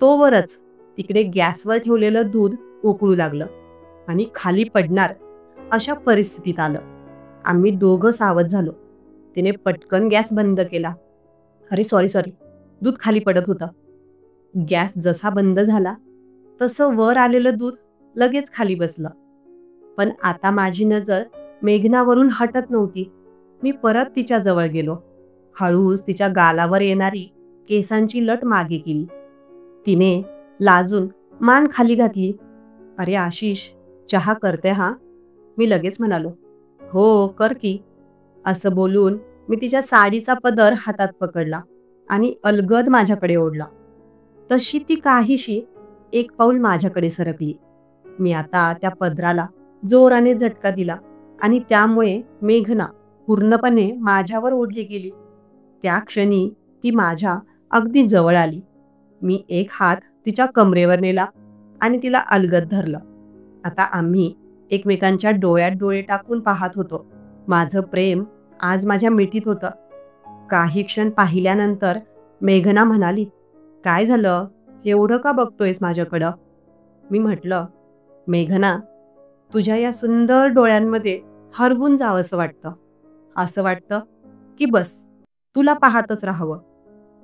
तोवरच तिकडे गॅसवर ठेवलेलं दूध उकळू लागलं आणि खाली पडणार अशा परिस्थितीत आलं. आम्ही दोघं सावध झालो. तिने पटकन गॅस बंद केला. अरे सॉरी, दूध खाली पडत होतं. गॅस जसा बंद झाला तसं वर आलेलं दूध लगेच खाली बसलं. पण आता माझी नजर मेघनावरून हटत नव्हती. मी परत तिच्या जवळ गेलो. हळूच तिच्या गालावर येणारी केसांची लट मागे केली. तिने लाजून मान खाली घातली. अरे आशिष, चहा करते हा? मी लगेच म्हणालो, हो कर की. असं बोलून मी तिच्या साडीचा पदर हातात पकडला आणि अलगद माझ्याकडे ओढला. तशी ती काहीशी 1 पाऊल माझ्याकडे सरकली. मी आता त्या पदराला जोराने झटका दिला आणि त्यामुळे मेघना पूर्णपणे माझ्यावर ओढली गेली. त्या क्षणी ती माझ्या अगदी जवळ आली. मी एक हात तिच्या कमरेवर नेला आणि तिला अलगद धरलं. आता आम्ही एकमेकांच्या डोळ्यात डोळे टाकून पाहत होतो. माझं प्रेम आज माझ्या मिठीत होतं. काही क्षण पाहिल्यानंतर मेघना म्हणाली, काय झालं? एवढं का बघतोयस माझ्याकडं? मी म्हटलं, मेघना, तुझ्या या सुंदर डोळ्यांमध्ये हरवून जावंसं वाटतं. असं वाटतं की बस तुला पाहतच राहावं.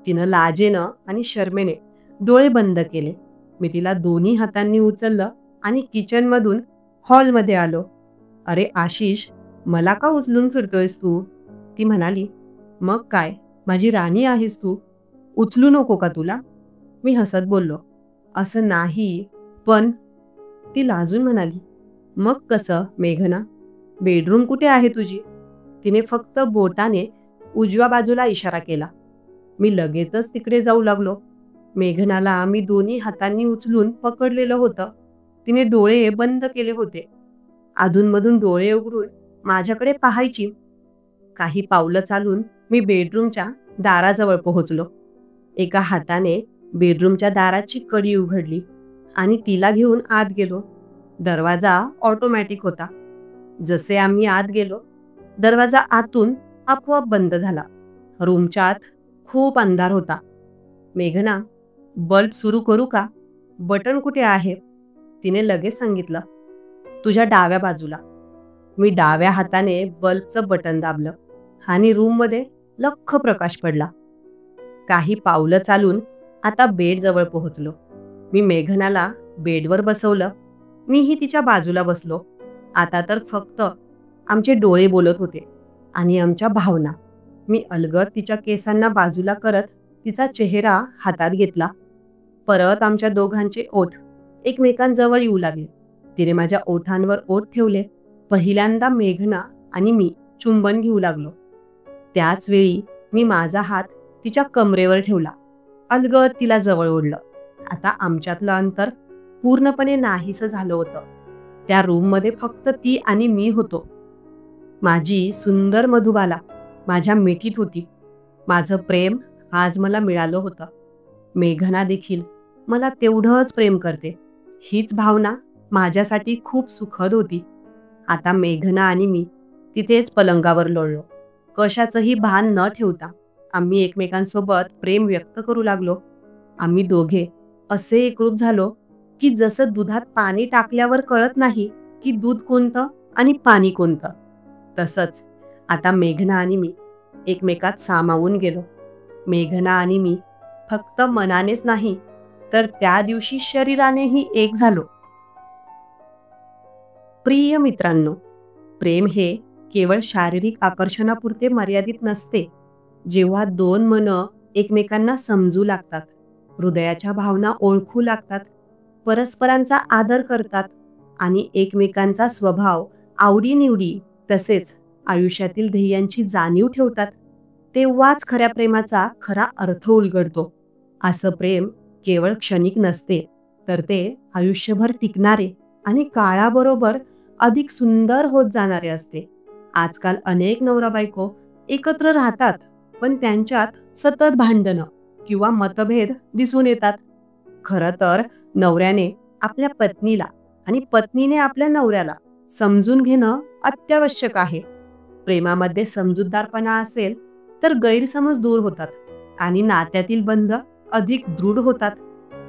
तिनं लाजेनं आणि शरमेने डोळे बंद केले. मी तिला दोन्ही हातांनी उचललं आणि किचनमधून हॉलमध्ये आलो. अरे आशिष, मला का उचलून फिरतोयस तू? ती म्हणाली, मग काय, माझी राणी आहेस तू, उचलू नको का तुला? मी हसत बोललो, असं नाही पण. ती लाजून म्हणाली, मग कसं मेघना? बेडरूम कुठे आहे तुझी? तिने फक्त बोटाने उजव्या बाजूला इशारा केला. मी लगेचच तिकडे जाऊ लागलो. मेघनाला मी दोन्ही हातांनी उचलून पकडलेलं होतं. तिने डोळे बंद केले होते. अधूनमधून डोळे उघडून माझ्याकडे पाहायची. काही पावलं चालून मी बेडरूमच्या दाराजवळ पोहोचलो. एका हाताने बेडरूमच्या दाराची कडी उघडली आणि तिला घेऊन आत गेलो. दरवाजा ऑटोमॅटिक होता. जसे आम्ही आत गेलो, दरवाजा आतून आपोआप बंद झाला. रूमच्या आत खूप अंधार होता. मेघना, बल्ब सुरू करू का? बटन कुठे आहे? तिने लगेच सांगितलं. तुझ्या डाव्या बाजूला. मी डाव्या हाताने बल्बचं बटन दाबलं आणि रूममध्ये लख्ख प्रकाश पडला. काही पावलं चालून आता बेडजवळ पोहोचलो. मी मेघनाला बेडवर बसवलं. मीही तिच्या बाजूला बसलो. आता तर फक्त आमचे डोळे बोलत होते आणि आमच्या भावना. मी अलगद तिच्या केसांना बाजूला करत तिचा चेहरा हातात घेतला. परत आमच्या दोघांचे ओठ एकमेकांजवळ येऊ लागले. तिने माझ्या ओठांवर ओठ ठेवले. पहिल्यांदा मेघना आणि मी चुंबन घेऊ लागलो. त्याच वेळी मी माझा हात तिच्या कमरेवर ठेवला. अलगद तिला जवळ ओढलं. आता आमच्यातलं अंतर पूर्णपणे नाहीसं झालं होतं. त्या रूममध्ये फक्त ती आणि मी होतो. माझी सुंदर मधुबाला माझ्या मिठीत होती. माझं प्रेम आज मला मिळालं होतं. मेघना देखील मला तेवढंच प्रेम करते. हीच भावना माझ्यासाठी खूप सुखद होती. आता मेघना आणि मी तिथेच पलंगावर लोळलो. कशाचंही भान न ठेवता आम्ही एकमेकांसोबत प्रेम व्यक्त करू लागलो. आम्ही दोघे असे एकरूप झालो की जसं दुधात पाणी टाकल्यावर कळत नाही की दूध कोणतं आणि पाणी कोणतं, तसंच आता मेघना आणि मी एकमेकात सामावून गेलो. मेघना आणि मी फक्त मनानेच नाही तर त्या दिवशी शरीरानेही एक झालो. प्रिय मित्रांनो, प्रेम हे केवळ शारीरिक आकर्षणापुरते मर्यादित नसते. जेव्हा दोन मनं एकमेकांना समजू लागतात, हृदयाच्या भावना ओळखू लागतात, परस्परांचा आदर करतात आणि एकमेकांचा स्वभाव, आवडीनिवडी तसेच आयुष्यातील ध्येयांची जाणीव ठेवतात, तेव्हाच खऱ्या प्रेमाचा खरा अर्थ उलगडतो. असं प्रेम केवळ क्षणिक नसते, तर ते आयुष्यभर टिकणारे आणि काळाबरोबर अधिक सुंदर होत जाणारे असते. आजकाल अनेक नवरा बायको एकत्र राहतात, पण त्यांच्यात सतत भांडणं किंवा मतभेद दिसून येतात. खरं तर नवऱ्याने आपल्या पत्नीला आणि पत्नीने आपल्या नवऱ्याला समजून घेणं अत्यावश्यक आहे. प्रेमामध्ये समजूतदारपणा असेल तर गैरसमज दूर होतात आणि नात्यातील बंध अधिक दृढ होतात.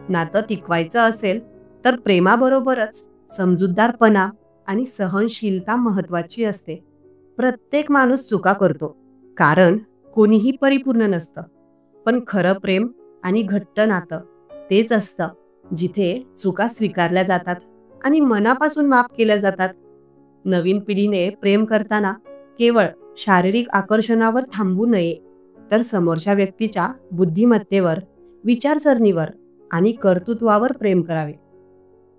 नातं टिकवायचं असेल तर प्रेमाबरोबरच समजूतदारपणा आणि सहनशीलता महत्त्वाची असते. प्रत्येक माणूस चुका करतो, कारण कोणीही परिपूर्ण नसतं. पण खरं प्रेम आणि घट्ट नातं तेच असतं जिथे चुका स्वीकारल्या जातात आणि मनापासून माफ केल्या जातात. नवीन पिढीने प्रेम करताना केवळ शारीरिक आकर्षणावर थांबू नये, तर समोरच्या व्यक्तीच्या बुद्धिमत्तेवर, विचारसरणीवर आणि कर्तृत्वावर प्रेम करावे.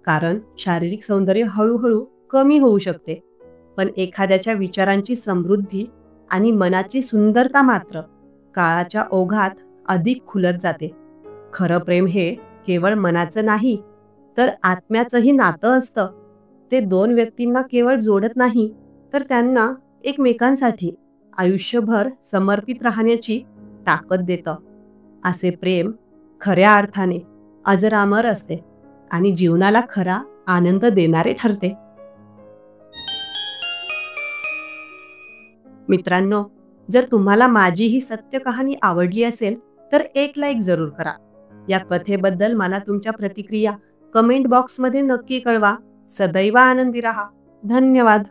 कारण शारीरिक सौंदर्य हळूहळू कमी होऊ शकते, पण एखाद्याच्या विचारांची समृद्धी आणि मनाची सुंदरता मात्र काळाच्या ओघात अधिक खुलत जाते. खरं प्रेम हे केवळ मनाचं नाही, तर आत्म्याचंही नातं असतं. ते दोन व्यक्तींना केवळ जोडत नाही, तर त्यांना एकमेकांसाठी आयुष्यभर समर्पित राहण्याची ताकद देतं. असे प्रेम खऱ्या अर्थाने अजरामर असते आणि जीवनाला खरा आनंद देणारे ठरते. मित्रांनो, जर तुम्हाला माझी ही सत्य कहाणी आवडली असेल तर एक लाईक जरूर करा. या कथेबद्दल मला तुमच्या प्रतिक्रिया कमेंट बॉक्समध्ये नक्की कळवा. सदैव आनंदी राहा. धन्यवाद.